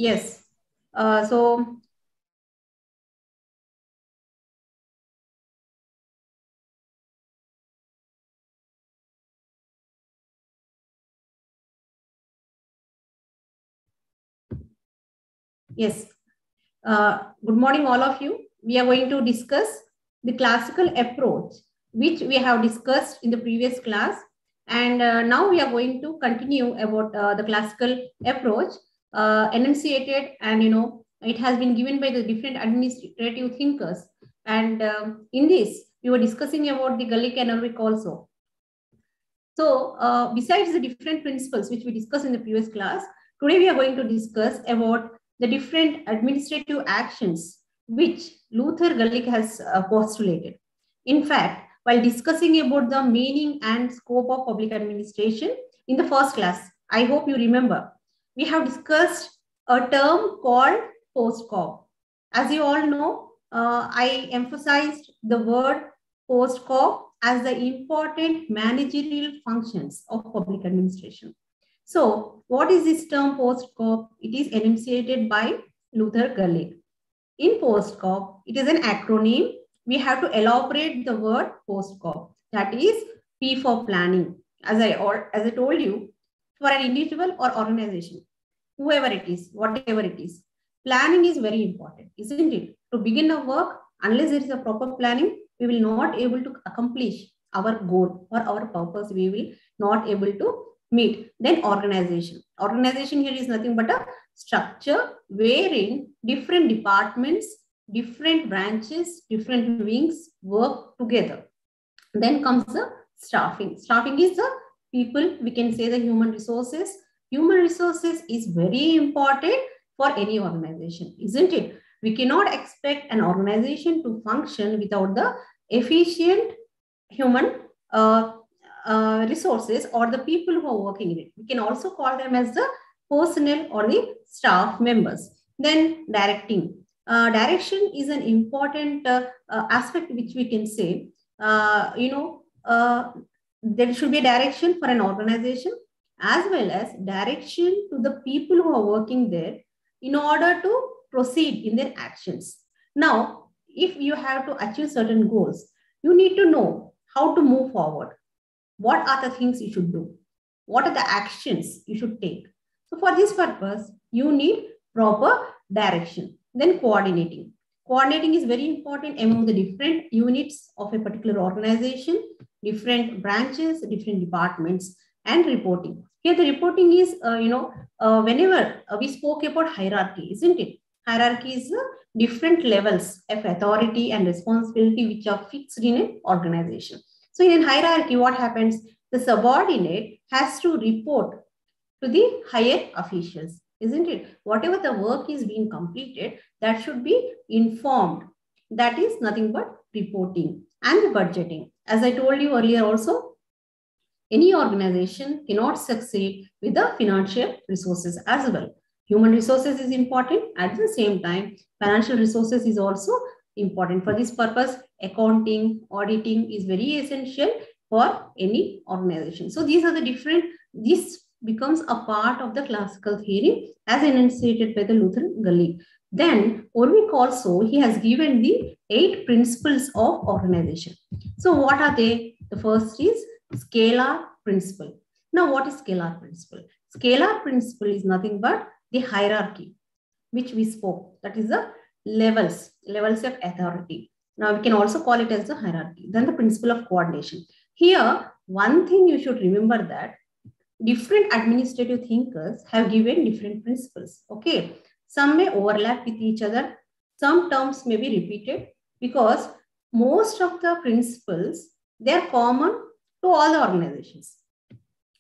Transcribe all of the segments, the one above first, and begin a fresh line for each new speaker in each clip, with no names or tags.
Yes. So yes. Good morning, all of you. We are going to discuss the classical approach, which we have discussed in the previous class. And now we are going to continue about the classical approach enunciated, and it has been given by the different administrative thinkers. And in this, we were discussing about the Gallic and Urwick also. So besides the different principles which we discussed in the previous class, today we are going to discuss about the different administrative actions which Luther Gallic has postulated. In fact, while discussing about the meaning and scope of public administration in the first class, I hope you remember, we have discussed a term called post-corp. As you all know, I emphasized the word post-corp as the important managerial functions of public administration. So, what is this term post-corp? It is enunciated by Luther Gallic. In post-corp, it is an acronym. We have to elaborate the word post-corp. That is P for planning. As I told you, for an individual or organization, whoever it is, whatever it is, planning is very important, isn't it? To begin a work, unless there is a proper planning, we will not able to accomplish our goal or our purpose. We will not able to meet. Then organization. Organization here is nothing but a structure wherein different departments, different branches, different wings work together. Then comes the staffing. Staffing is the people, we can say the human resources. Human resources is very important for any organization, isn't it? We cannot expect an organization to function without the efficient human resources or the people who are working in it. We can also call them as the personnel or the staff members. Then directing. Direction is an important aspect which we can say, there should be a direction for an organization as well as direction to the people who are working there in order to proceed in their actions. Now, if you have to achieve certain goals, you need to know how to move forward. What are the things you should do? What are the actions you should take? So for this purpose, you need proper direction. Then coordinating. Coordinating is very important among the different units of a particular organization, different branches, different departments, and reporting. Here the reporting is, whenever we spoke about hierarchy, isn't it? Hierarchy is different levels of authority and responsibility which are fixed in an organization. So in hierarchy, what happens? The subordinate has to report to the higher officials, isn't it? Whatever the work is being completed, that should be informed. That is nothing but reporting. And the budgeting. As I told you earlier also, any organization cannot succeed with the financial resources as well. Human resources is important. At the same time, financial resources is also important. For this purpose, accounting, auditing is very essential for any organization. So these are the different, this becomes a part of the classical theory as enunciated by the Luther Gallic. Then Urwick also, he has given the 8 principles of organization. So what are they? The first is Scalar Principle. Now what is Scalar Principle? Scalar Principle is nothing but the hierarchy which we spoke. That is the levels of authority. Now we can also call it as the hierarchy. Then the principle of coordination. Here, one thing you should remember that different administrative thinkers have given different principles. Okay, some may overlap with each other. Some terms may be repeated because most of the principles, they are common to all the organizations,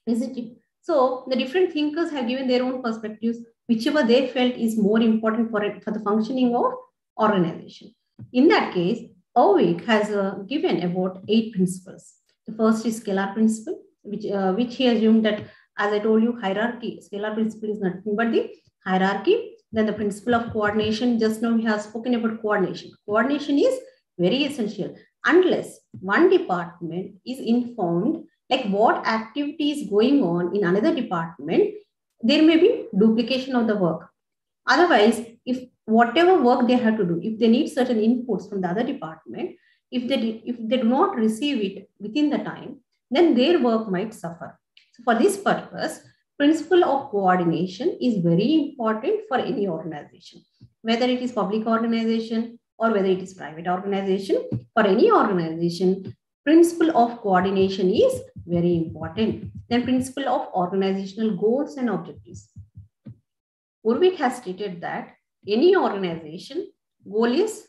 isn't it? So the different thinkers have given their own perspectives, whichever they felt is more important for the functioning of organization. In that case, Urwick has given about 8 principles. The first is Scalar Principle, which he assumed that, as I told you, hierarchy. Scalar Principle is nothing but the hierarchy. Then the principle of coordination. Just now we have spoken about coordination. Coordination is very essential. Unless one department is informed like what activity is going on in another department, there may be duplication of the work. Otherwise, if whatever work they have to do, if they need certain inputs from the other department, if they do not receive it within the time, then their work might suffer. So for this purpose, principle of coordination is very important for any organization, whether it is public organization or whether it is private organization. For any organization, principle of coordination is very important. Then principle of organizational goals and objectives. Urvik has stated that any organization goal is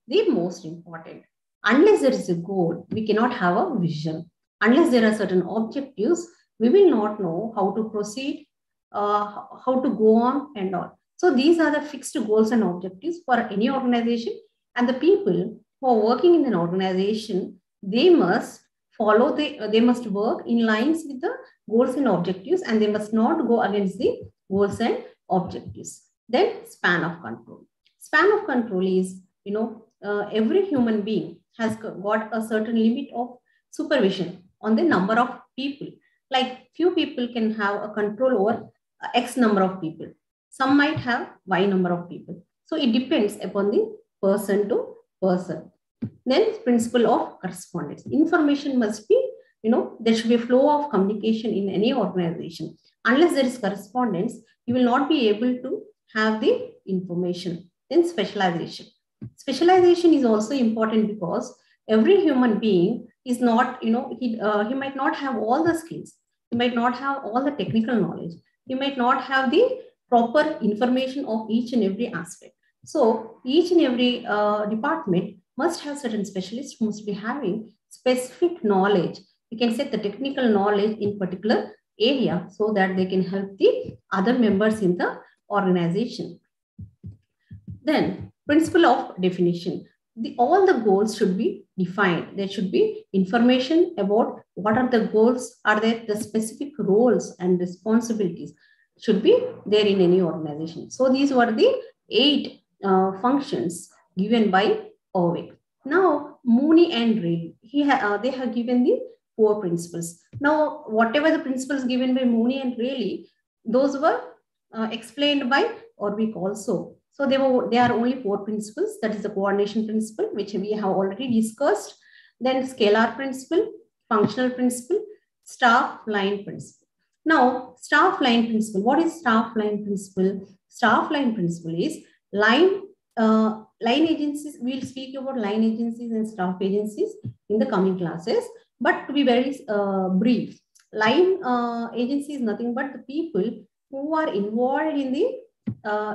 the most important. Unless there is a goal, we cannot have a vision. Unless there are certain objectives, we will not know how to proceed, how to go on and on. So these are the fixed goals and objectives for any organization, and the people who are working in an organization, they must they must work in lines with the goals and objectives, and they must not go against the goals and objectives. Then span of control. Span of control is, every human being has got a certain limit of supervision on the number of people. Like few people can have a control over X number of people. Some might have Y number of people. So it depends upon the person to person. Then principle of correspondence. Information must be, there should be a flow of communication in any organization. Unless there is correspondence, you will not be able to have the information. Then specialization. Specialization is also important because every human being is not, he might not have all the skills. He might not have all the technical knowledge. He might not have the proper information of each and every aspect. So each and every department must have certain specialists who must be having specific knowledge. You can say the technical knowledge in particular area so that they can help the other members in the organization. Then principle of definition. All the goals should be defined. There should be information about what are the goals, are there the specific roles and responsibilities should be there in any organization. So these were the 8 functions given by Orwick. Now Mooney and Rayleigh, they have given the 4 principles. Now whatever the principles given by Mooney and Rayleigh, those were explained by Orwick also. So they are only 4 principles. That is the coordination principle, which we have already discussed. Then scalar principle, functional principle, staff line principle. Now, staff line principle. What is staff line principle? Staff line principle is line agencies. We'll speak about line agencies and staff agencies in the coming classes. But to be very brief, line agency is nothing but the people who are involved in the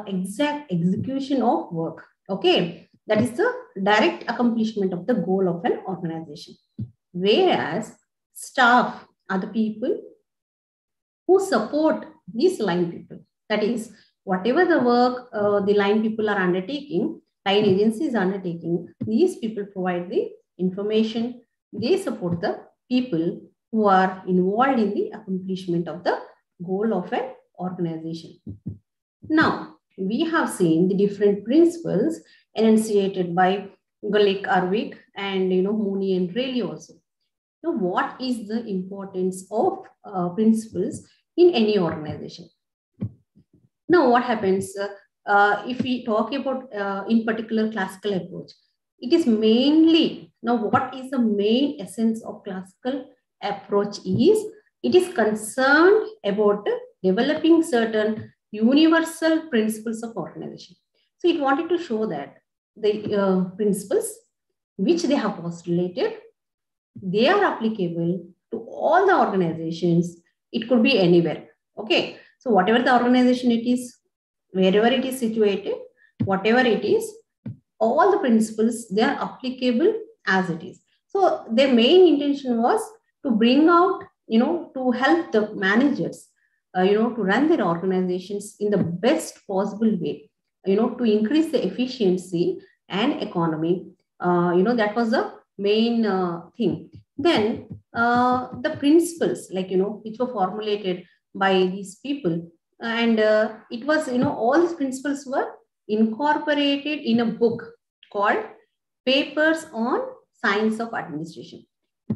exact execution of work. Okay, that is the direct accomplishment of the goal of an organization. Whereas staff are the people who support these line people. That is, whatever the work the line people are undertaking, line agencies are undertaking, these people provide the information. They support the people who are involved in the accomplishment of the goal of an organization. Now, we have seen the different principles enunciated by Gulick, Orwick, and Mooney and Rayleigh also. Now, what is the importance of principles in any organization? Now, what happens if we talk about in particular classical approach? It is mainly, now what is the main essence of classical approach is, it is concerned about developing certain universal principles of organization. So it wanted to show that the principles which they have postulated, they are applicable to all the organizations. It could be anywhere. Okay. So whatever the organization it is, wherever it is situated, whatever it is, all the principles, they are applicable as it is. So their main intention was to bring out, to help the managers, to run their organizations in the best possible way, to increase the efficiency and economy. That was the main thing. Then the principles, which were formulated by these people, and it was, all these principles were incorporated in a book called Papers on Science of Administration.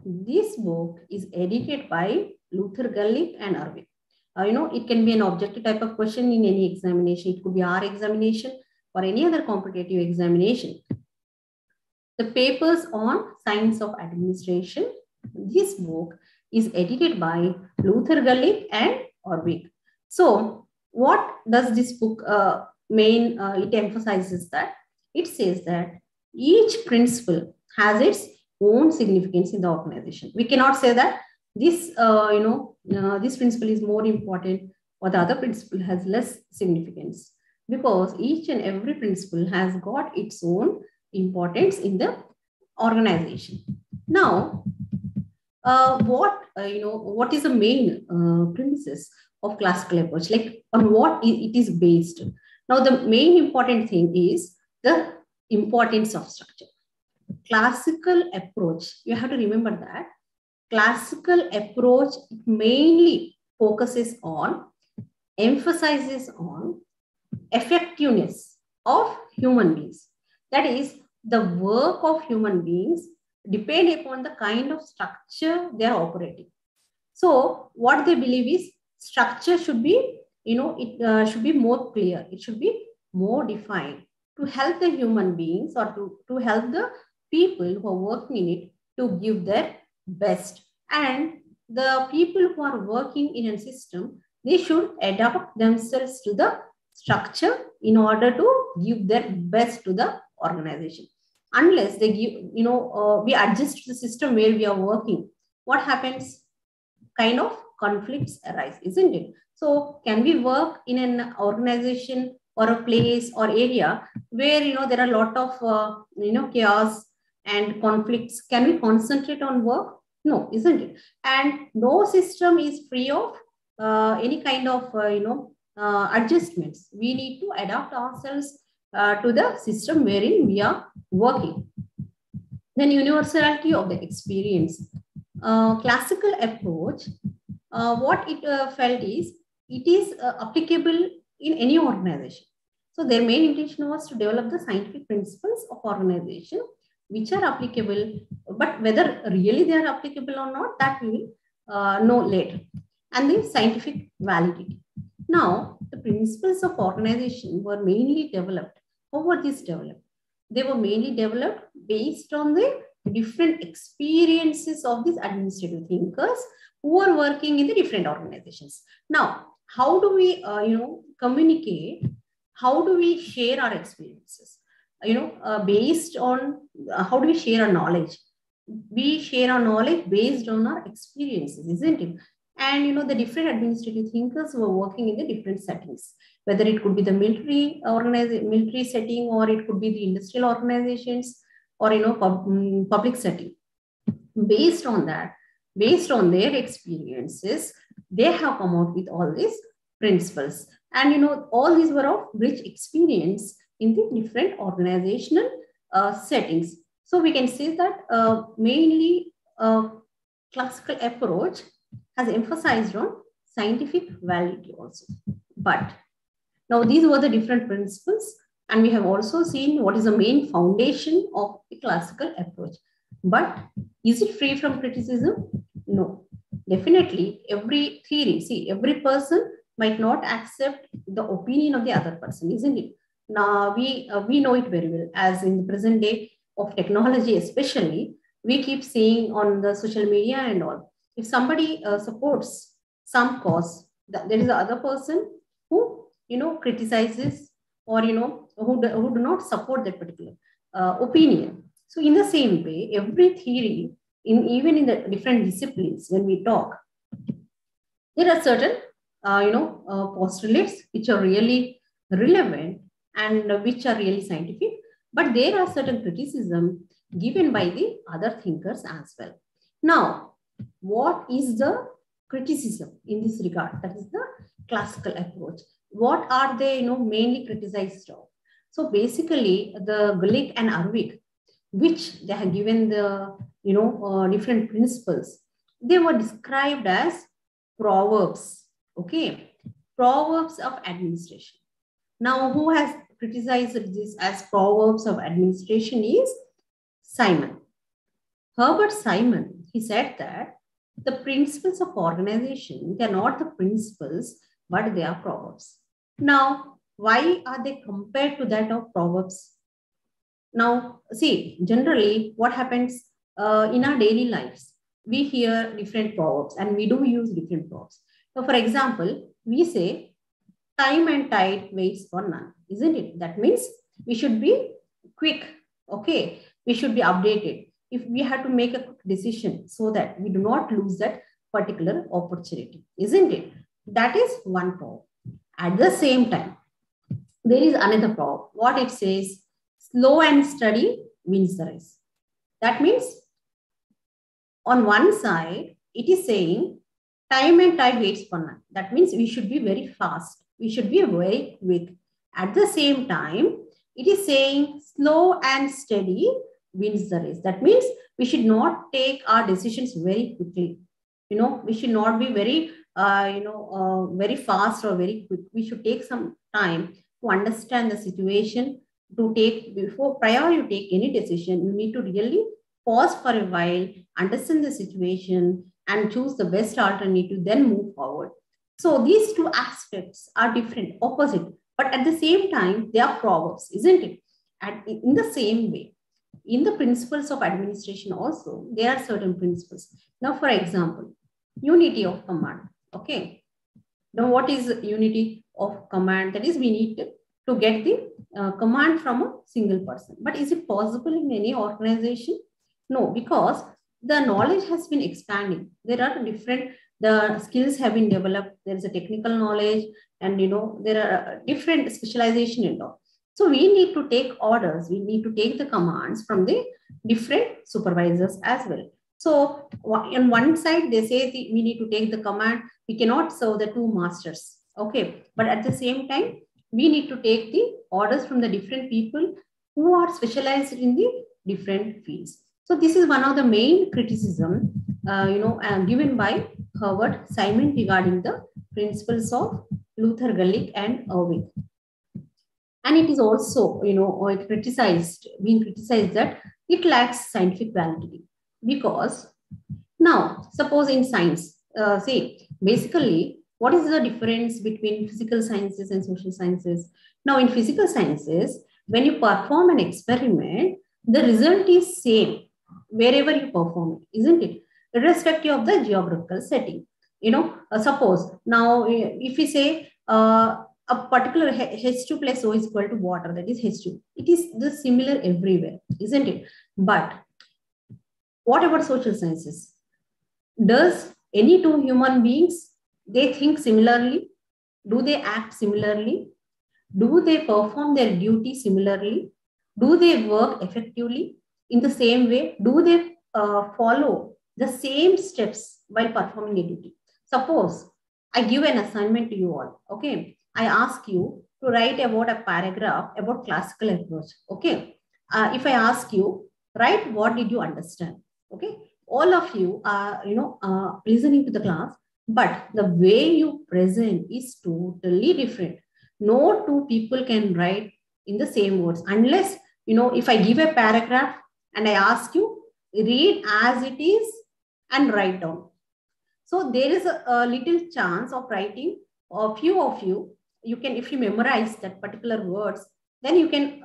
This book is edited by Luther Gulick and Orwick. It can be an objective type of question in any examination. It could be our examination or any other competitive examination. The papers on science of administration. This book is edited by Luther Gulick and Orvik. So what does this book it emphasizes that it says that each principle has its own significance in the organization. We cannot say that this, this principle is more important or the other principle has less significance, because each and every principle has got its own importance in the organization. Now, what is the main premises of classical approach? Like on what it is based? Now, the main important thing is the importance of structure. Classical approach, you have to remember that classical approach mainly focuses on, emphasizes on effectiveness of human beings. That is, the work of human beings depend upon the kind of structure they are operating. So what they believe is structure should be, it should be more clear. It should be more defined to help the human beings or to help the people who are working in it to give their best. And the people who are working in a system, they should adapt themselves to the structure in order to give their best to the organization. Unless they give, we adjust to the system where we are working, what happens? Kind of conflicts arise, isn't it? So can we work in an organization or a place or area where, there are a lot of, chaos and conflicts? Can we concentrate on work? No, isn't it? And no system is free of any kind of, adjustments. We need to adapt ourselves to the system wherein we are working. Then universality of the experience. Classical approach, what it felt is, it is applicable in any organization. So their main intention was to develop the scientific principles of organization, which are applicable, but whether really they are applicable or not, that we will know later. And the scientific validity. Now, the principles of organization were mainly developed. How were these developed? They were mainly developed based on the different experiences of these administrative thinkers who are working in the different organizations. Now, how do we, communicate? How do we share our experiences? Based on how do we share our knowledge? We share our knowledge based on our experiences, isn't it? And the different administrative thinkers who are working in the different settings, whether it could be the military setting, or it could be the industrial organizations, or public setting. Based on that, based on their experiences, they have come out with all these principles. And all these were of rich experience in the different organizational settings. So we can say that mainly classical approach has emphasized on scientific validity also. But now these were the different principles, and we have also seen what is the main foundation of the classical approach. But is it free from criticism? No, definitely. Every theory, every person might not accept the opinion of the other person, isn't it? Now we know it very well, as in the present day of technology, especially, we keep seeing on the social media and all. If somebody supports some cause, there is the other person who criticizes, or who do not support that particular opinion. So in the same way, every theory, even in the different disciplines, when we talk, there are certain postulates which are really relevant and which are really scientific, but there are certain criticism given by the other thinkers as well. Now, what is the criticism in this regard? That is the classical approach. What are they mainly criticized of? So basically, the Gulick and Orvik, which they have given the different principles, they were described as proverbs. Okay, proverbs of administration. Now, who has criticized this as proverbs of administration is Simon. Herbert Simon. He said that The principles of organization, they are not the principles, but they are proverbs. Now, why are they compared to that of proverbs? Now, see, generally what happens in our daily lives, we hear different proverbs and we do use different proverbs. So, for example, we say, time and tide waits for none, isn't it? That means we should be quick, okay? We should be updated if we have to make a quick decision so that we do not lose that particular opportunity, isn't it? That is one proverb. At the same time, there is another proverb. What it says, slow and steady wins the race. That means on one side, it is saying time and tide waits for none. That means we should be very fast. We should be very quick. At the same time, it is saying slow and steady wins the race. That means we should not take our decisions very quickly. You know, we should not be very, very fast or very quick. We should take some time to understand the situation, to take, prior you take any decision, you need to really pause for a while, understand the situation, and choose the best alternative, then move forward. So these two aspects are different, opposite, but at the same time, they are proverbs, isn't it? And in the same way, in the principles of administration also, there are certain principles. Now, for example, unity of command. Okay. Now, what is unity of command? That is, we need to get the command from a single person. But is it possible in any organization? No, because the knowledge has been expanding. There are different, the skills have been developed. There is a technical knowledge, and there are different specialization in law. So we need to take orders. We need to take the commands from the different supervisors as well. So on one side, they say we need to take the command. We cannot serve the two masters. Okay. But at the same time, we need to take the orders from the different people who are specialized in the different fields. So this is one of the main criticism, given by Herbert Simon regarding the principles of Luther, Gulick, and Irving. And it is also, being criticized that it lacks scientific validity, because now suppose in science, basically, what is the difference between physical sciences and social sciences? Now, in physical sciences, when you perform an experiment, the result is same wherever you perform it, isn't it? Irrespective of the geographical setting. Suppose now if we say a particular H2 plus O is equal to water, that is H2. It is the similar everywhere, isn't it? But what about social sciences? Does any two human beings, they think similarly? Do they act similarly? Do they perform their duty similarly? Do they work effectively in the same way? Do they follow the same steps while performing a duty? Suppose I give an assignment to you all, okay? I ask you to write about a paragraph about classical approach, okay? If I ask you, write what did you understand, okay? All of you are, listening to the class, but the way you present is totally different. No two people can write in the same words unless, if I give a paragraph and I ask you, read as it is and write down. So there is a little chance of writing. A few of you, you can, if you memorize that particular words, then you can,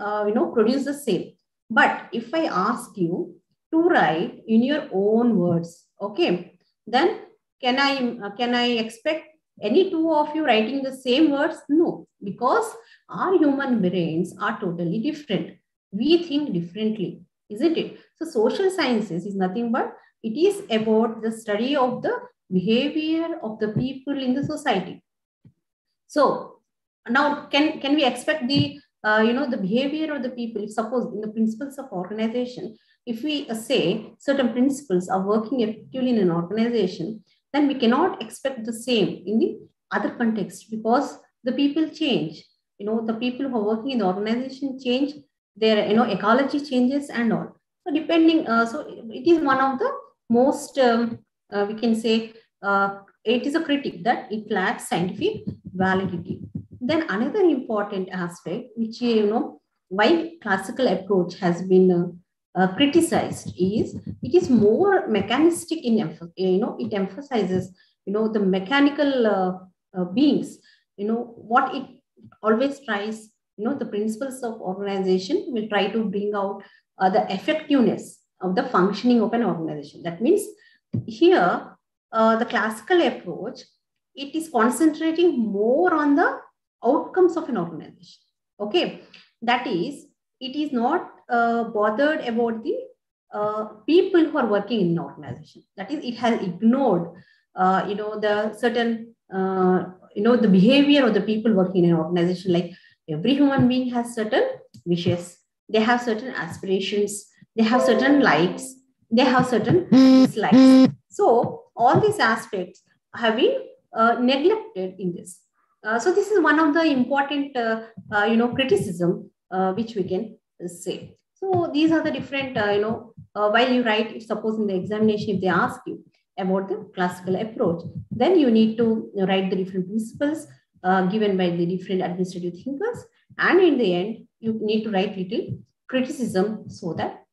produce the same. But if I ask you to write in your own words, okay, then can I expect any two of you writing the same words? No, because our human brains are totally different. We think differently, isn't it? So social sciences is nothing but it is about the study of the behavior of the people in the society. So now can we expect the the behavior of the people? If suppose in the principles of organization, if we say certain principles are working effectively in an organization, then we cannot expect the same in the other context, because the people change. The people who are working in the organization change, their ecology changes and all. So depending, so it is one of the most we can say it is a critique that it lacks scientific validity. Then another important aspect, which why classical approach has been criticized is it is more mechanistic in it emphasizes the mechanical beings, what it always tries, the principles of organization will try to bring out the effectiveness of the functioning of an organization. That means here the classical approach, it is concentrating more on the outcomes of an organization. Okay, that is, it is not bothered about the people who are working in an organization. That is, it has ignored the certain the behavior of the people working in an organization. Like every human being has certain wishes, they have certain aspirations, they have certain likes, they have certain dislikes. So all these aspects have been neglected in this. So this is one of the important criticism which we can say. So these are the different while you write, if suppose in the examination if they ask you about the classical approach, then you need to write the different principles given by the different administrative thinkers, and in the end you need to write little criticism so that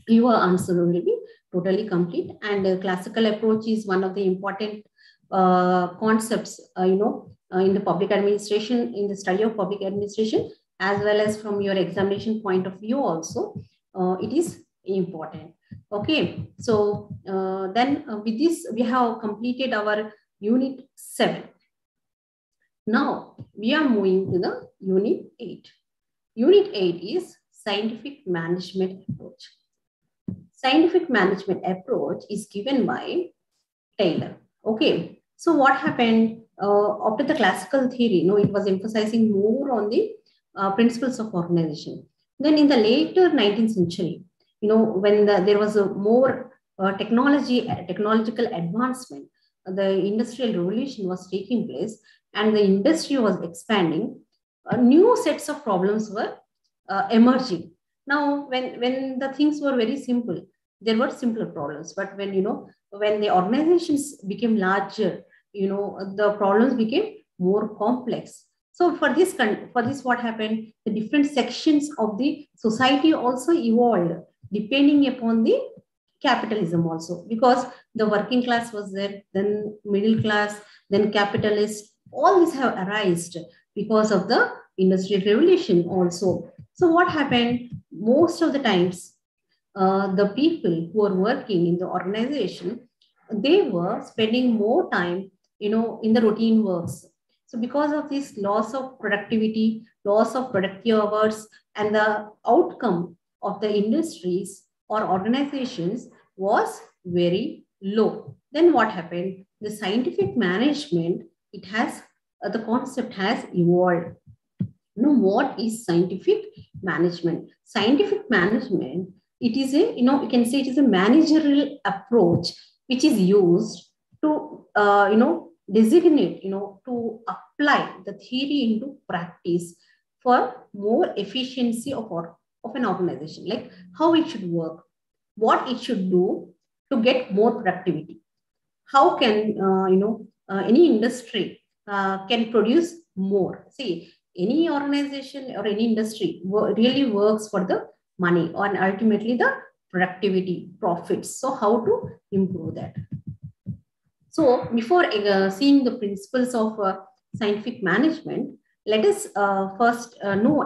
your answer will be totally complete. And classical approach is one of the important concepts in the public administration, in the study of public administration, as well as from your examination point of view also, it is important. Okay, so then with this we have completed our unit 7. Now we are moving to the unit 8. Unit 8 is scientific management approach. Scientific management approach is given by Taylor. Okay, so what happened after the classical theory? It was emphasizing more on the principles of organization. Then in the later 19th century, when there was a more technological advancement, the industrial revolution was taking place and the industry was expanding, new sets of problems were emerging. Now, when the things were very simple, there were simpler problems. But when the organizations became larger, the problems became more complex. So for this, what happened? The different sections of the society also evolved depending upon the capitalism also, because the working class was there, then middle class, then capitalist. All these have arisen because of the industrial revolution also. So what happened? Most of the times, the people who are working in the organization, they were spending more time, in the routine works. So because of this loss of productivity, loss of productive hours, and the outcome of the industries or organizations was very low. Then what happened? The scientific management, it has, the concept has evolved. What is scientific management? Scientific management, it is a, you can say it is a managerial approach which is used to, designate, to apply the theory into practice for more efficiency of an organization, like how it should work, what it should do to get more productivity. How can, any industry can produce more. See, any organization or any industry really works for the money and ultimately the productivity, profits. So how to improve that? So before seeing the principles of scientific management, let us first know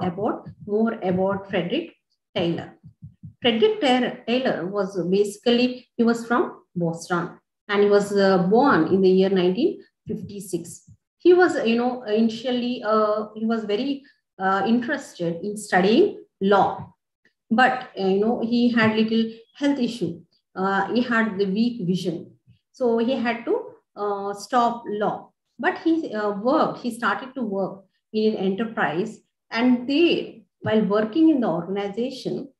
more about Frederick Taylor. Frederick Taylor was basically, he was from Boston, and he was born in the year 1956. He was, initially, he was very interested in studying law, but, he had little health issue. He had the weak vision. So he had to stop law, but he started to work in an enterprise, and while working in the organization,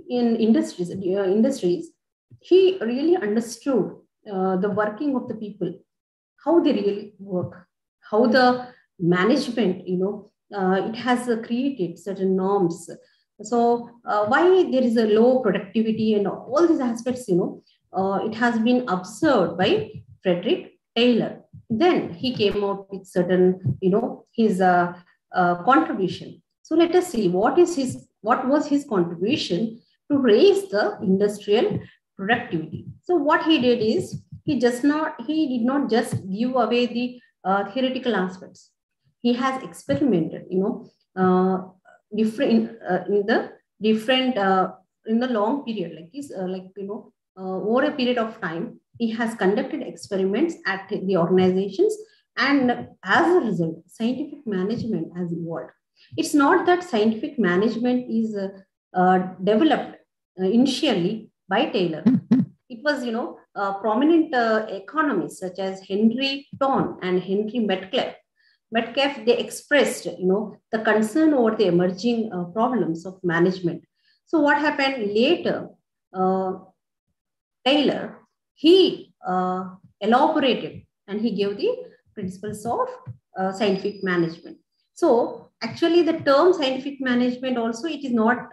in industries, he really understood the working of the people, how they really work, how the management, it has created certain norms. So why there is a low productivity and all these aspects, it has been observed by Frederick Taylor. Then he came out with certain, his contribution. So let us see what was his contribution to raise the industrial productivity. So what he did is he did not just give away the theoretical aspects. He has experimented, different in the long period, over a period of time. He has conducted experiments at the organizations, and as a result, scientific management has evolved. It's not that scientific management is developed initially by Taylor. It was, prominent economists such as Henry Ton and Henry Metcalfe, they expressed, the concern over the emerging problems of management. So what happened later? Taylor, he elaborated and he gave the principles of scientific management. So actually the term scientific management also, it is not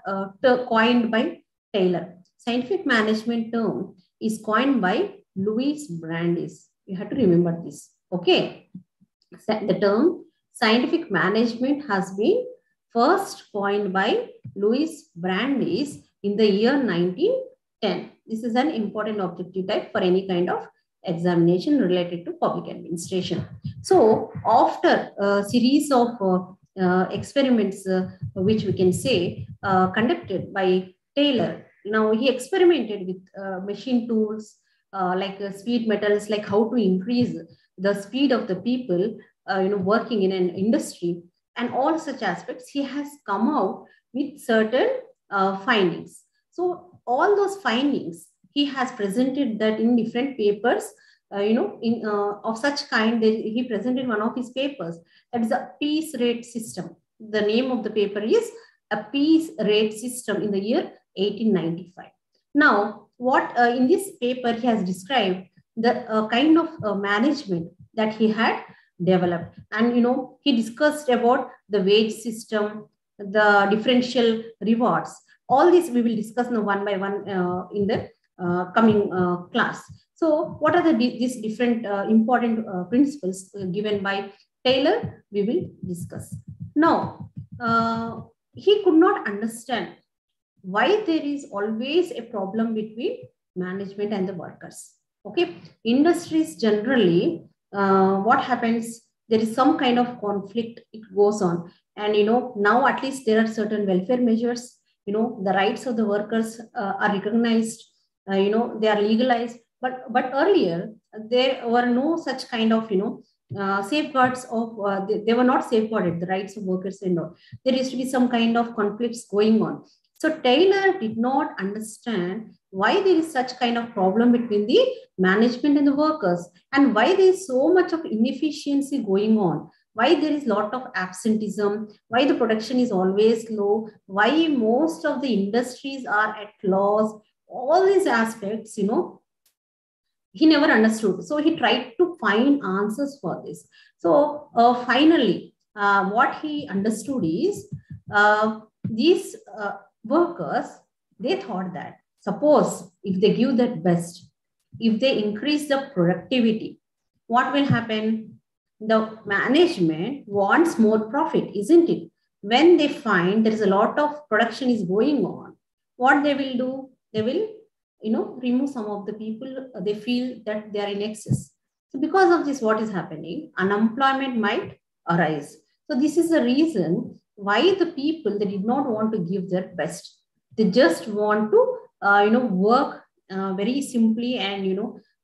coined by Taylor. Scientific management term is coined by Louis Brandeis. You have to remember this. Okay. The term scientific management has been first coined by Louis Brandeis in the year 1910. This is an important objective type for any kind of examination related to public administration. So after a series of experiments, which we can say conducted by Taylor, now he experimented with machine tools like speed metals, like how to increase the speed of the people working in an industry, and all such aspects. He has come out with certain findings. So all those findings, he has presented that in different papers, of such kind. He presented one of his papers, that is a piece rate system. The name of the paper is A Piece Rate System, in the year 1895. Now, what in this paper he has described the kind of management that he had developed, and he discussed about the wage system, the differential rewards. All this we will discuss now one by one in the coming class. So what are these different important principles given by Taylor? We will discuss. Now, he could not understand why there is always a problem between management and the workers. Okay, industries generally, what happens, there is some kind of conflict, it goes on. And now at least there are certain welfare measures, the rights of the workers are recognized, they are legalized. But earlier, there were no such kind of, safeguards of, they were not safeguarded, the rights of workers and all. There used to be some kind of conflicts going on. So Taylor did not understand why there is such kind of problem between the management and the workers, and why there is so much of inefficiency going on, why there is a lot of absenteeism, why the production is always low, why most of the industries are at loss. All these aspects, he never understood. So he tried to find answers for this. So finally, what he understood is these workers, they thought that suppose if they give their best, if they increase the productivity, what will happen? The management wants more profit, isn't it? When they find there is a lot of production is going on, what they will do? They will remove some of the people. They feel that they are in excess. So because of this, what is happening? Unemployment might arise. So this is the reason why the people, they did not want to give their best. They just want to, work very simply, and,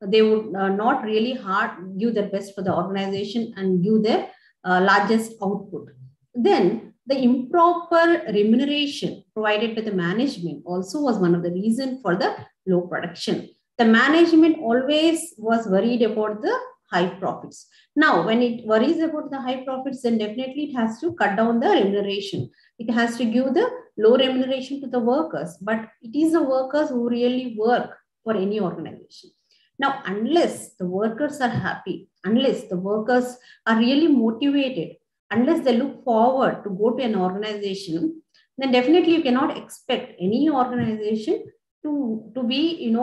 they would not really hard give their best for the organization and give their largest output. Then the improper remuneration provided by the management also was one of the reasons for the low production. The management always was worried about the high profits. Now, when it worries about the high profits, then definitely it has to cut down the remuneration. It has to give the low remuneration to the workers, but it is the workers who really work for any organization. Now, unless the workers are happy, unless the workers are really motivated, unless they look forward to go to an organization, then definitely you cannot expect any organization to be,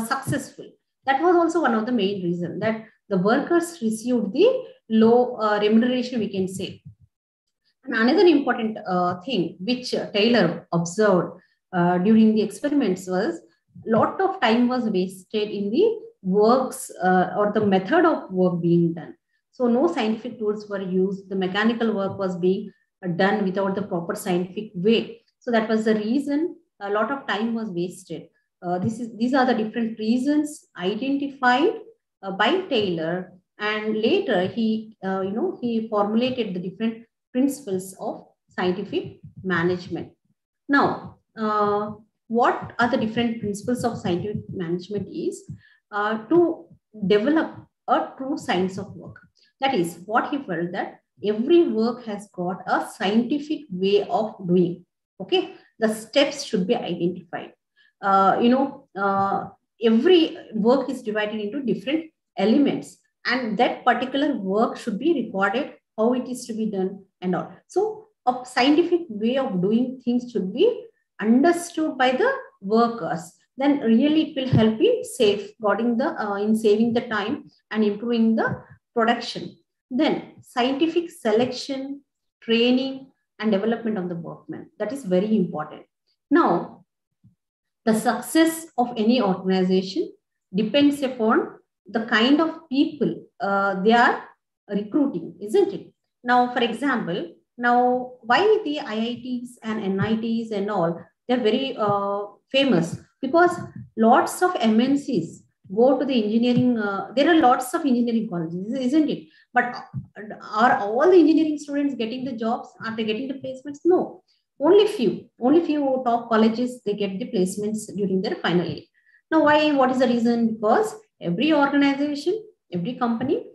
successful. That was also one of the main reasons that the workers received the low remuneration, we can say. And another important thing which Taylor observed during the experiments was lot of time was wasted in the works or the method of work being done. So no scientific tools were used. The mechanical work was being done without the proper scientific way. So that was the reason a lot of time was wasted. These are the different reasons identified by Taylor, and later he he formulated the different principles of scientific management. Now, what are the different principles of scientific management is to develop a true science of work. That is what he felt, that every work has got a scientific way of doing. Okay, the steps should be identified. Every work is divided into different elements, and that particular work should be recorded, how it is to be done and all. So a scientific way of doing things should be understood by the workers. Then really it will help in safeguarding in saving the time and improving the production. Then scientific selection, training, and development of the workmen. That is very important. Now, the success of any organization depends upon the kind of people they are recruiting, isn't it? Now, for example, now why the IITs and NITs and all, they're very famous because lots of MNCs go to the engineering. There are lots of engineering colleges, isn't it? But are all the engineering students getting the jobs? Are they getting the placements? No. Only few top colleges, they get the placements during their final year. Now, why? What is the reason? Because every organization, every company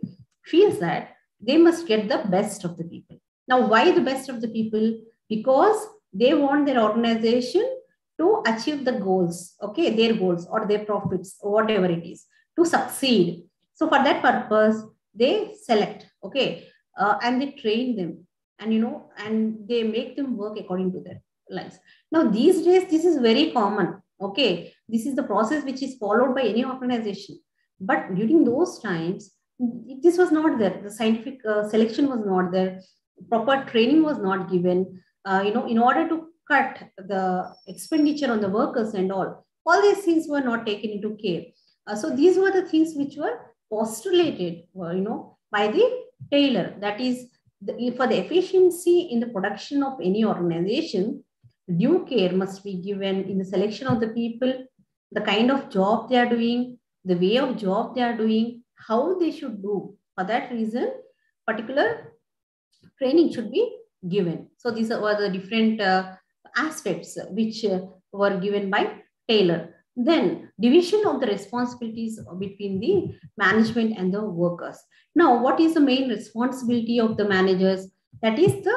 feels that they must get the best of the people. Now, why the best of the people? Because they want their organization to achieve the goals, okay, their goals or their profits, or whatever it is, to succeed. So for that purpose, they select, okay, and they train them, and they make them work according to their lives. Now, these days, this is very common. Okay, this is the process which is followed by any organization. But during those times, this was not there. The scientific selection was not there. Proper training was not given. In order to cut the expenditure on the workers and all these things were not taken into care. So these were the things which were postulated, by the Taylor. That is, for the efficiency in the production of any organization, due care must be given in the selection of the people, the kind of job they are doing, the way of job they are doing, how they should do. For that reason, particular training should be given. So these were the different aspects which were given by Taylor. Then division of the responsibilities between the management and the workers. Now, what is the main responsibility of the managers? That is the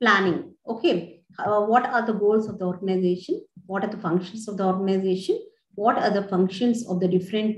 planning. Okay, what are the goals of the organization? What are the functions of the organization? What are the functions of the different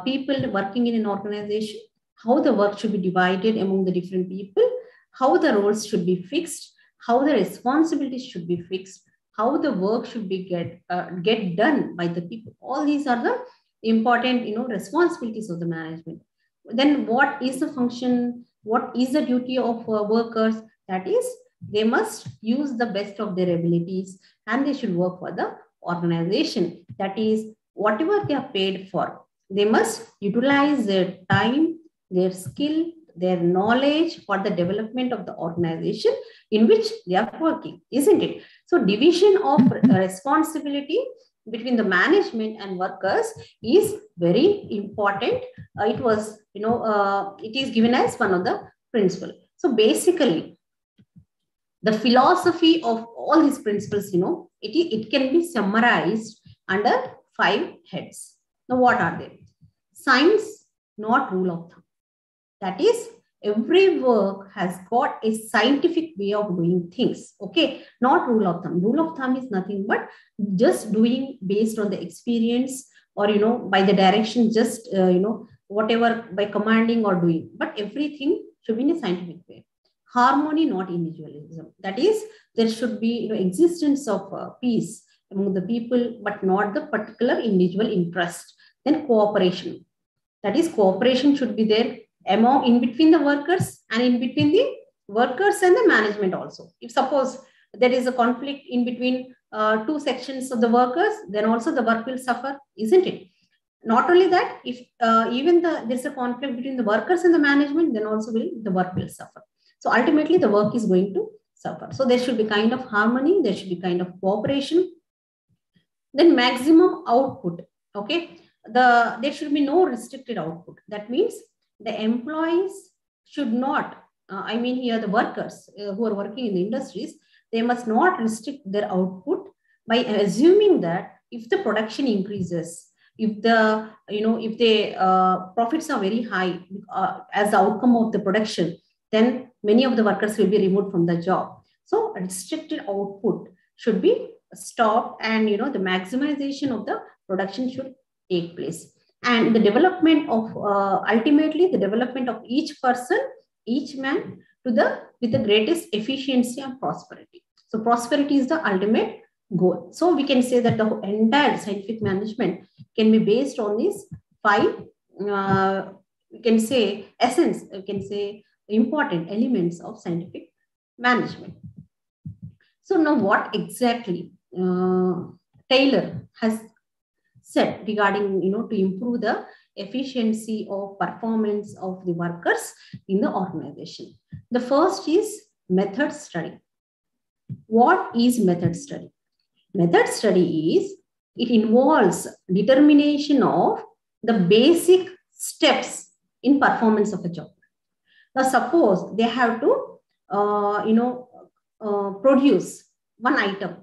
people working in an organization? How the work should be divided among the different people? How the roles should be fixed? How the responsibilities should be fixed? How the work should be get done by the people? All these are the important, responsibilities of the management. Then what is the function? What is the duty of workers? That is, they must use the best of their abilities and they should work for the organization. That is, whatever they are paid for, they must utilize their time, their skill, their knowledge for the development of the organization in which they are working, isn't it? So division of responsibility between the management and workers is very important. It was, it is given as one of the principles. So basically, the philosophy of all these principles, it can be summarized under 5 heads. Now, what are they? Science, not rule of thumb. That is, every work has got a scientific way of doing things. Okay, not rule of thumb. Rule of thumb is nothing but just doing based on the experience or, by the direction, just, whatever by commanding or doing. But everything should be in a scientific way. Harmony, not individualism. That is, there should be existence of peace among the people, but not the particular individual interest. Then cooperation. That is, cooperation should be there in between the workers and in between the workers and the management also. If suppose there is a conflict in between two sections of the workers, then also the work will suffer, isn't it? Not only that, if even there's a conflict between the workers and the management, then also the work will suffer. So ultimately, the work is going to suffer. So there should be kind of harmony, there should be kind of cooperation. Then maximum output, okay? There should be no restricted output. That means the employees should not, I mean here the workers who are working in the industries, they must not restrict their output by assuming that if the production increases, if the profits are very high as the outcome of the production, then many of the workers will be removed from the job. So restricted output should be stopped, and the maximization of the production should take place. And the development of ultimately the development of each person, each man with the greatest efficiency and prosperity. So prosperity is the ultimate goal. So we can say that the entire scientific management can be based on these 5 we can say essence, we can say important elements of scientific management. So now what exactly Taylor has said regarding to improve the efficiency of performance of the workers in the organization? The first is method study. What is method study? Method study is, it involves determination of the basic steps in performance of a job. Now suppose they have to produce one item.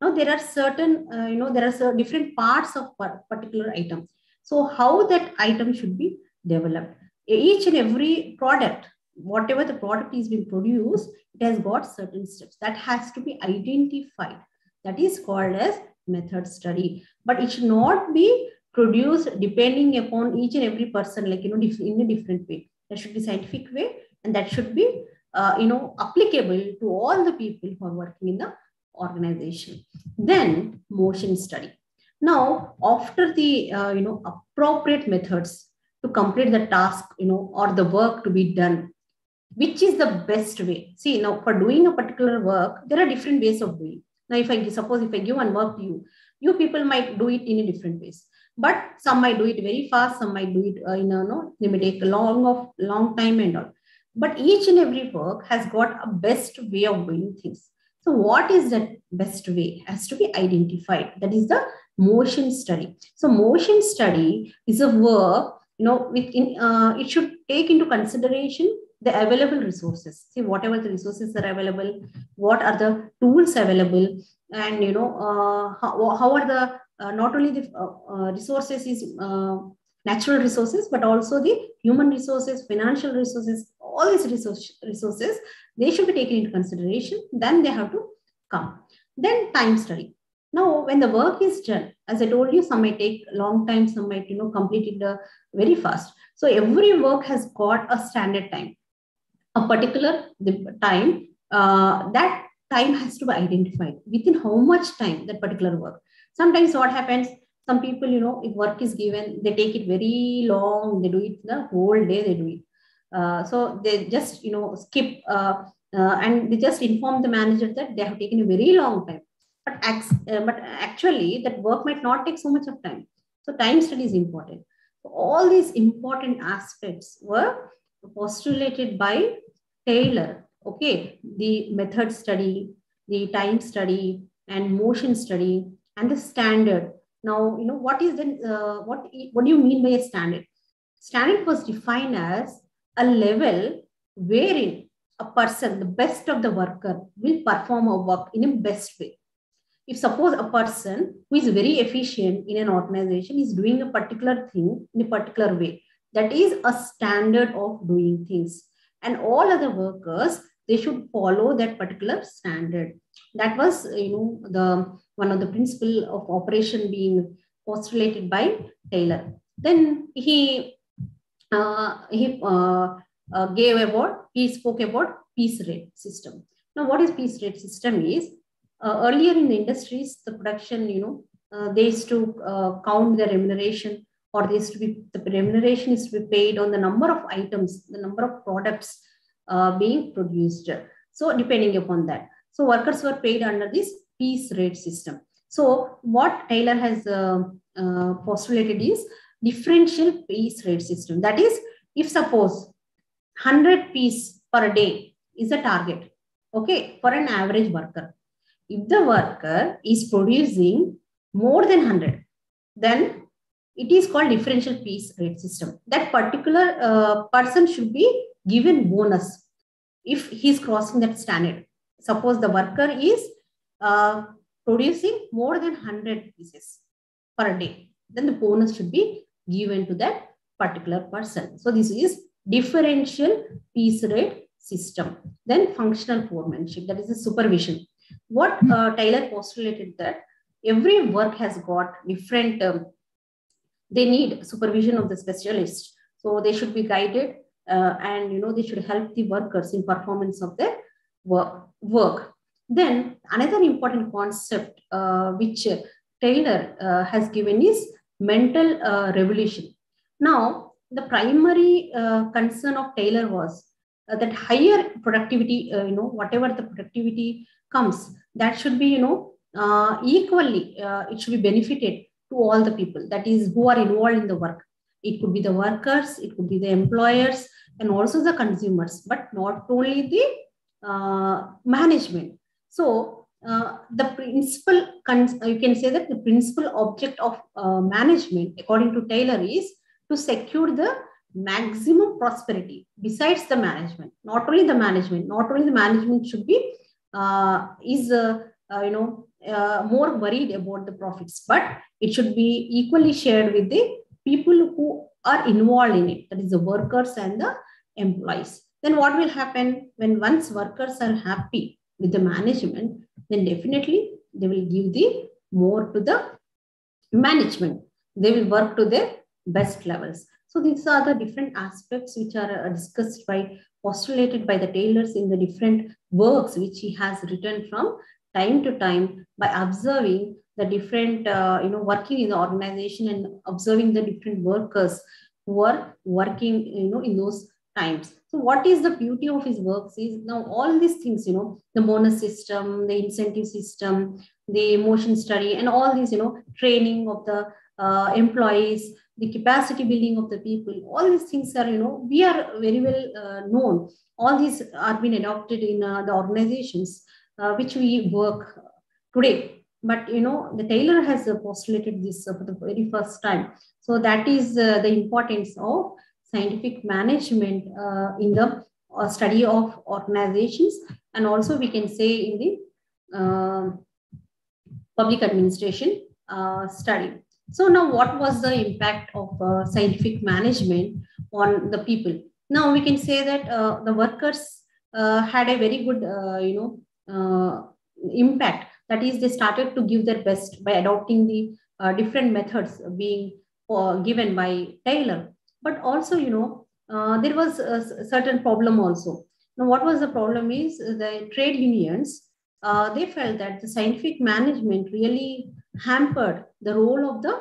Now there are certain there are different parts of particular item. So how that item should be developed? Each and every product, whatever the product is being produced, it has got certain steps that has to be identified. That is called as method study. But it should not be produced depending upon each and every person, like in a different way. There should be scientific way, and that should be applicable to all the people who are working in the organization. Then motion study. Now after the appropriate methods to complete the task or the work to be done, which is the best way? See, now for doing a particular work, there are different ways of doing. Now if I give one work to you people might do it in a different ways, but some might do it very fast, some might do it they may take a long time and all. But each and every work has got a best way of doing things. So what is that best way has to be identified. That is the motion study. So motion study is a work, it should take into consideration the available resources. See, whatever the resources are available, what are the tools available, and how are the not only the resources is natural resources, but also the human resources, financial resources, all these resources, they should be taken into consideration. Then they have to come. Then time study. Now, when the work is done, as I told you, some might take a long time, some might complete it very fast. So every work has got a standard time, a particular time. That time has to be identified within how much time that particular work. Sometimes what happens, some people, if work is given, they take it very long, they do it the whole day, they do it. So they just, skip and they just inform the manager that they have taken a very long time. But actually, that work might not take so much of time. So time study is important. So all these important aspects were postulated by Taylor. Okay, the method study, the time study, and motion study, and the standard. Now, what is the what do you mean by a standard? Standard was defined as a level wherein a person, the best of the worker, will perform a work in a best way. If suppose a person who is very efficient in an organization is doing a particular thing in a particular way, that is a standard of doing things. And all other workers, they should follow that particular standard. That was, the one of the principle of operation being postulated by Taylor. Then he spoke about piece rate system. Now, what is piece rate system is, earlier in the industries, the production, they used to count their remuneration, or the remuneration is to be paid on the number of items, the number of products being produced. So depending upon that, so workers were paid under this piece rate system. So what Taylor has postulated is differential piece rate system. That is, if suppose 100 piece per day is a target, okay, for an average worker. If the worker is producing more than 100, then it is called differential piece rate system. That particular person should be given bonus if he is crossing that standard. Suppose the worker is producing more than 100 pieces per day, then the bonus should be given to that particular person. So this is differential piece rate system. Then functional foremanship, that is the supervision. What Taylor postulated that every work has got different, they need supervision of the specialist. So they should be guided and they should help the workers in performance of their work. Then another important concept which Taylor has given is mental revolution. Now, the primary concern of Taylor was that higher productivity, whatever the productivity comes, that should be, equally, it should be benefited to all the people, that is, who are involved in the work. It could be the workers, it could be the employers, and also the consumers, but not only the management. So the principal, you can say that the principal object of management, according to Taylor, is to secure the maximum prosperity besides the management. Not only the management should be more worried about the profits, but it should be equally shared with the people who are involved in it, that is the workers and the employees. Then what will happen when once workers are happy with the management, then definitely they will give the more to the management. They will work to their best levels. So these are the different aspects which are postulated by the Taylors in the different works which he has written from time to time by observing the different, working in the organization and observing the different workers who are working, in those times. So what is the beauty of his works is now all these things, the bonus system, the incentive system, the emotion study, and all these, training of the employees, the capacity building of the people, all these things are, we are very well known. All these are being adopted in the organizations which we work today. But, the Taylor has postulated this for the very first time. So that is the importance of scientific management in the study of organizations, and also we can say in the public administration study. So now what was the impact of scientific management on the people? Now we can say that the workers had a very good, impact. That is, they started to give their best by adopting the different methods being given by Taylor. But also, there was a certain problem also. Now, what was the problem is the trade unions, they felt that the scientific management really hampered the role of the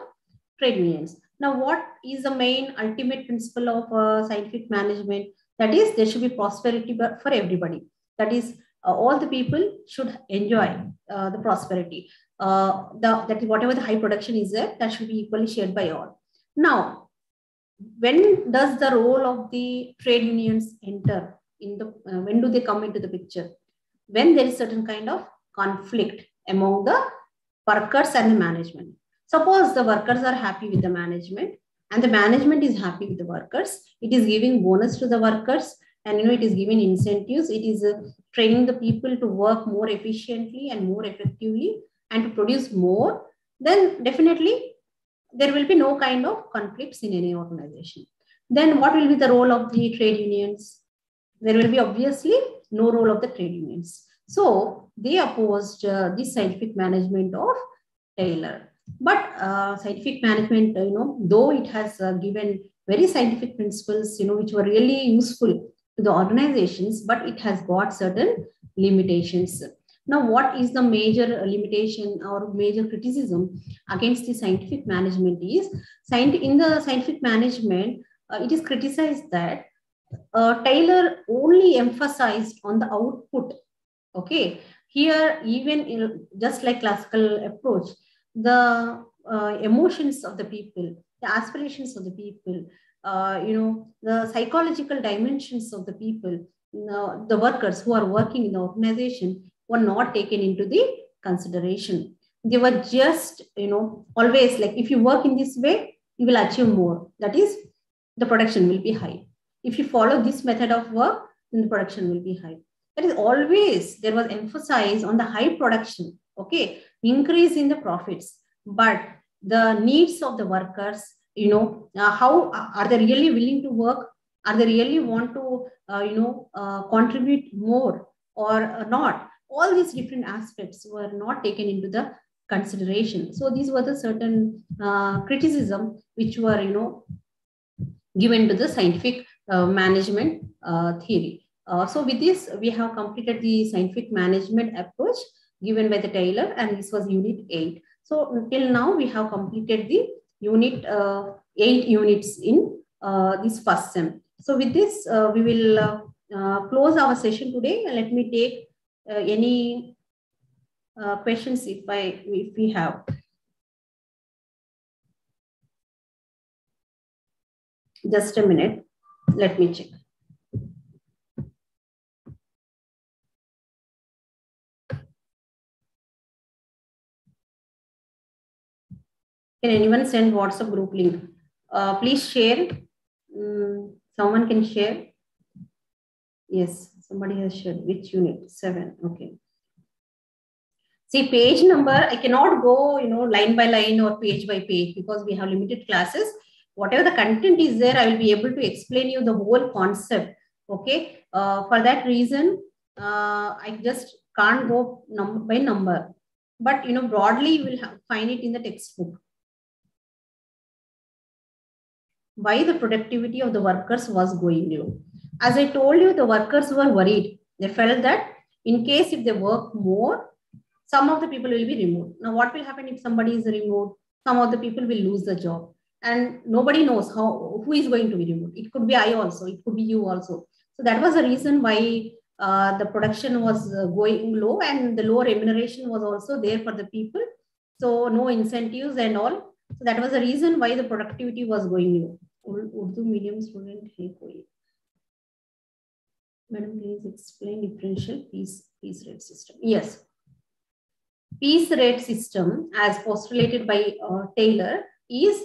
trade unions. Now, what is the main ultimate principle of scientific management? That is, there should be prosperity for everybody. That is, all the people should enjoy the prosperity. That is, whatever the high production is there, that should be equally shared by all. Now, when does the role of the trade unions enter in the? When do they come into the picture? When there is certain kind of conflict among the workers and the management. Suppose the workers are happy with the management and the management is happy with the workers. It is giving bonus to the workers, and it is giving incentives. It is training the people to work more efficiently and more effectively and to produce more. Then definitely there will be no kind of conflicts in any organization. Then what will be the role of the trade unions? There will be obviously no role of the trade unions. So they opposed this scientific management of Taylor. But scientific management, though it has given very scientific principles, which were really useful to the organizations, but it has got certain limitations. Now, what is the major limitation or major criticism against the scientific management is, in the scientific management, it is criticized that Taylor only emphasized on the output. Okay, Here, even just like classical approach, the emotions of the people, the aspirations of the people, the psychological dimensions of the people, the workers who are working in the organization were not taken into the consideration. They were just, always like, if you work in this way, you will achieve more. That is, the production will be high. If you follow this method of work, then the production will be high. That is always, there was emphasis on the high production, okay, increase in the profits, but the needs of the workers, how are they really willing to work? Are they really want to, contribute more or not? All these different aspects were not taken into the consideration. So these were the certain criticism which were, given to the scientific management theory. So with this, we have completed the scientific management approach given by the Taylor, and this was unit 8. So till now, we have completed the unit 8 units in this first sem. So with this, we will close our session today. Let me take any questions if we have. Just a minute. Let me check. Can anyone send WhatsApp group link? Please share. Someone can share. Yes, somebody has shared. Which unit? 7. Okay. See, page number, I cannot go, line by line or page by page because we have limited classes. Whatever the content is there, I will be able to explain you the whole concept. Okay. For that reason, I just can't go number by number. But, broadly, you will find it in the textbook. Why the productivity of the workers was going low. As I told you, the workers were worried. They felt that in case if they work more, some of the people will be removed. Now, what will happen if somebody is removed? Some of the people will lose the job. And nobody knows who is going to be removed. It could be I also. It could be you also. So that was the reason why the production was going low, and the low remuneration was also there for the people. So no incentives and all. So that was the reason why the productivity was going low. Urdu medium student hai koi. Madam, please explain differential piece rate system. Yes. Piece rate system, as postulated by Taylor, is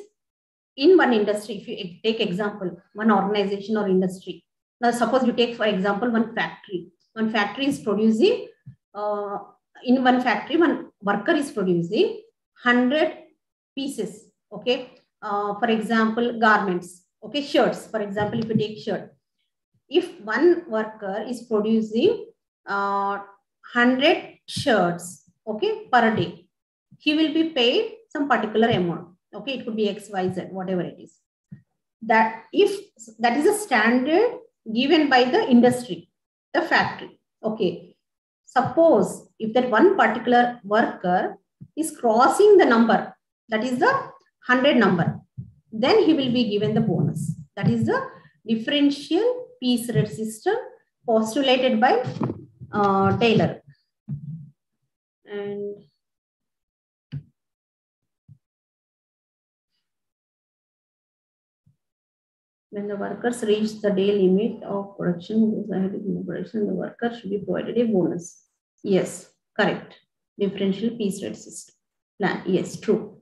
in one industry. If you take example, one organization or industry. Now, suppose you take, for example, one factory. One factory is producing, in one factory, one worker is producing 100 pieces. Okay. For example, garments. Okay. Shirts. For example, if you take shirt. If one worker is producing 100 shirts, okay, per day, he will be paid some particular amount. Okay, it could be X, Y, Z, whatever it is. That is a standard given by the industry, the factory. Okay, suppose if that one particular worker is crossing the number, that is the 100 number, then he will be given the bonus. That is the differential piece rate system postulated by Taylor. And when the workers reach the day limit of production, the worker should be provided a bonus. Yes, correct. Differential piece rate system plan. Yes, true.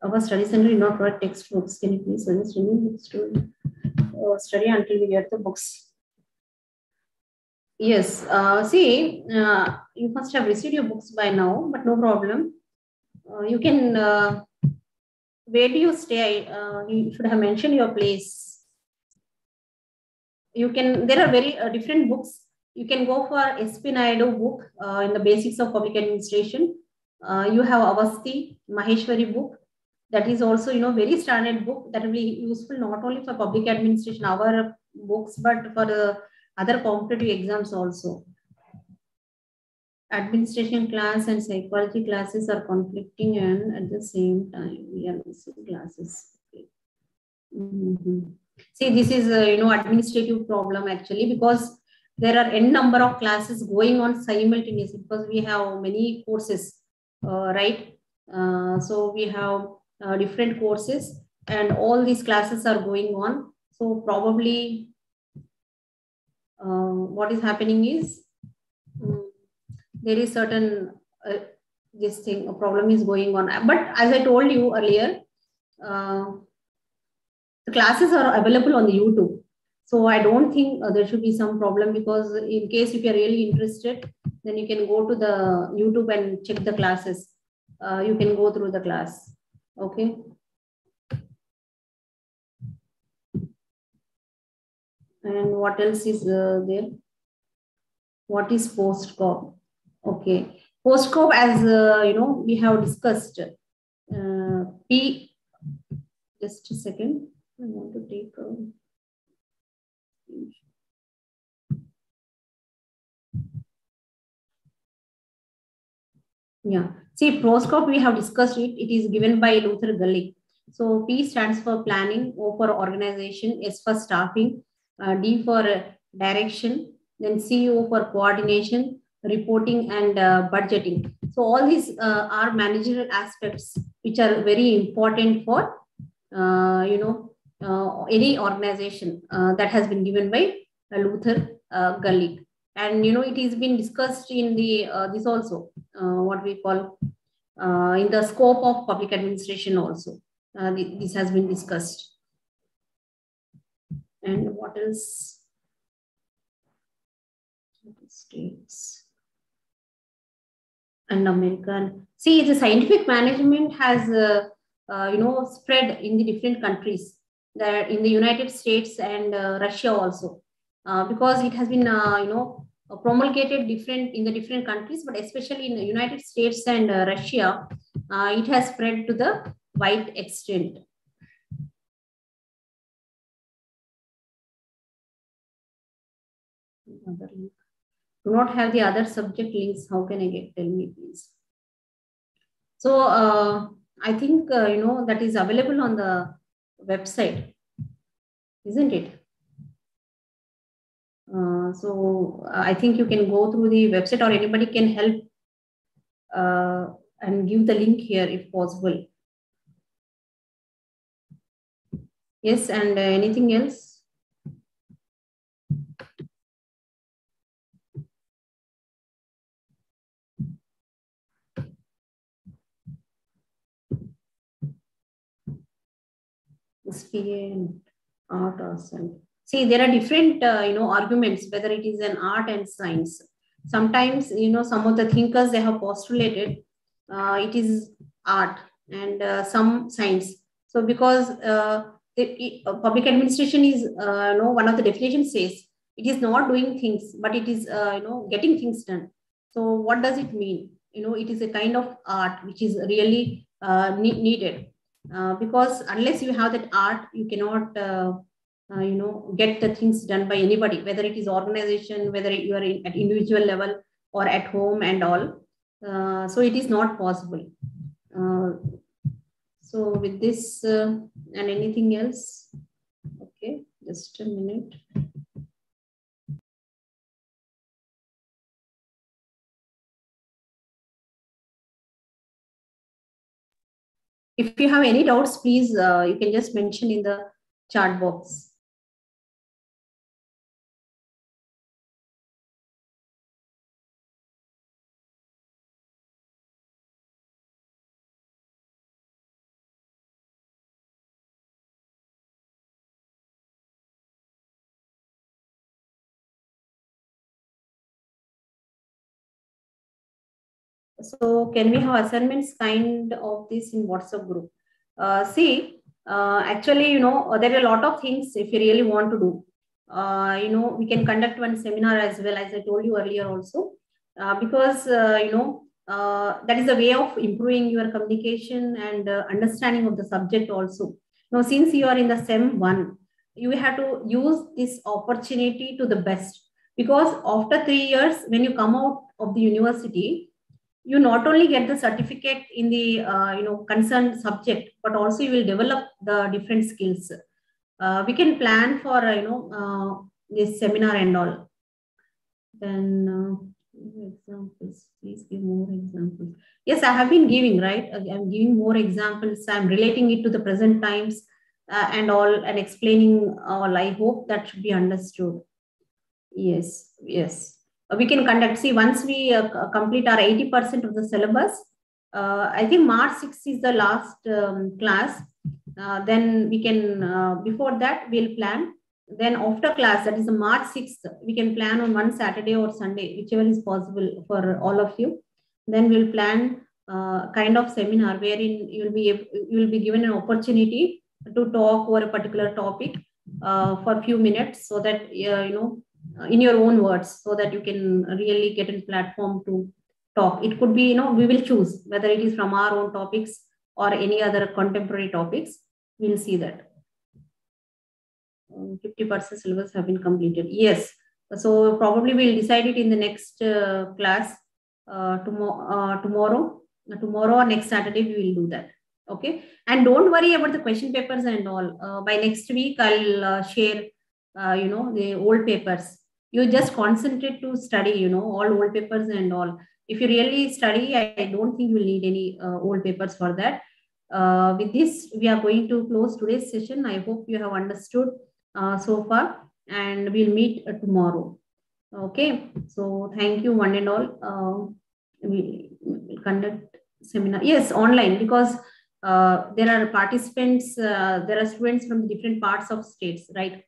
Our study center did not provide textbooks. Can you please suggest any books to study until we get the books? Yes. See, you must have received your books by now, but no problem. You can. Where do you stay? You should have mentioned your place. You can. There are very different books. You can go for Espinado book in the basics of public administration. You have Avasti Maheshwari book. That is also, very standard book that will be useful not only for public administration, our books, but for other competitive exams also. Administration class and psychology classes are conflicting, and at the same time, we are missing classes. Okay. See, this is, administrative problem actually, because there are n number of classes going on simultaneously because we have many courses, right? So we have different courses and all these classes are going on. So probably what is happening is there is certain this thing, a problem is going on. But as I told you earlier, the classes are available on the YouTube. So I don't think there should be some problem, because in case if you're really interested, then you can go to the YouTube and check the classes. You can go through the class. Okay. And what else is there? What is post-COP? Okay. Post-COP, as we have discussed, just a second. I want to take yeah. See, post-COP, we have discussed it. It is given by Luther Gullig. So P stands for planning, O for organization, S for staffing, D for direction, then CO for coordination, reporting, and budgeting. So all these are managerial aspects which are very important for any organization that has been given by Luther Gullig. And it has been discussed in the this also what we call in the scope of public administration also. This has been discussed. And what else? States and American. See, the scientific management has spread in the different countries. That in the United States and Russia also, because it has been promulgated in the different countries, but especially in the United States and Russia, it has spread to the wide extent. Another link. Do not have the other subject links. How can I get? Tell me, please. So I think that is available on the website, isn't it? So I think you can go through the website, or anybody can help and give the link here if possible. Yes, and anything else? SPA and art or science. See, there are different arguments whether it is an art and science. Sometimes some of the thinkers, they have postulated it is art and some science. So because public administration is one of the definitions says it is not doing things, but it is getting things done. So what does it mean? It is a kind of art which is really needed. Because unless you have that art, you cannot get the things done by anybody, whether it is organization, whether you are at individual level or at home and all. So it is not possible. So with this and anything else? Okay, just a minute. If you have any doubts, please, you can just mention in the chat box. So can we have assignments kind of this in WhatsApp group? Actually, there are a lot of things if you really want to do. We can conduct one seminar as well, as I told you earlier also, because, that is a way of improving your communication and understanding of the subject also. Now, since you are in the SEM 1, you have to use this opportunity to the best, because after 3 years, when you come out of the university, you not only get the certificate in the concerned subject, but also you will develop the different skills. We can plan for this seminar and all. Then examples, please give more examples. Yes, I have been giving, right? I'm giving more examples. I'm relating it to the present times and all, and explaining all. I hope that should be understood. Yes, yes. We can conduct, see, once we complete our 80% of the syllabus, I think March 6th is the last class. Then we can, before that, we'll plan. Then after class, that is March 6th, we can plan on one Saturday or Sunday, whichever is possible for all of you. Then we'll plan kind of seminar wherein you will be given an opportunity to talk over a particular topic for a few minutes, so that in your own words, so that you can really get a platform to talk. It could be, we will choose whether it is from our own topics or any other contemporary topics. We'll see that. 50% syllabus have been completed. Yes. So probably we'll decide it in the next class tomorrow or next Saturday. We will do that. Okay. And don't worry about the question papers and all. By next week, I'll share, the old papers. You just concentrate to study, all old papers and all. If you really study, I don't think you'll need any old papers for that. With this, we are going to close today's session. I hope you have understood so far, and we'll meet tomorrow. Okay. So thank you one and all. We will conduct seminar. Yes, online, because there are participants, there are students from different parts of states, right?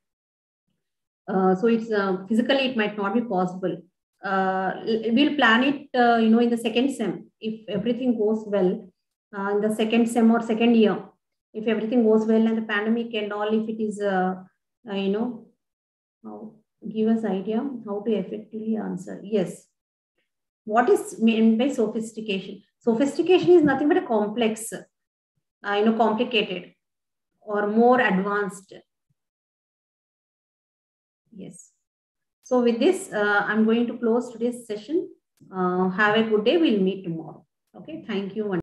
So it's physically it might not be possible. We'll plan it, in the second sem, if everything goes well. In the second sem or second year, if everything goes well and the pandemic and all, if it is, give us idea how to effectively answer. Yes. What is meant by sophistication? Sophistication is nothing but a complex, complicated or more advanced. Yes. So with this, I'm going to close today's session. Have a good day. We'll meet tomorrow. Okay. Thank you.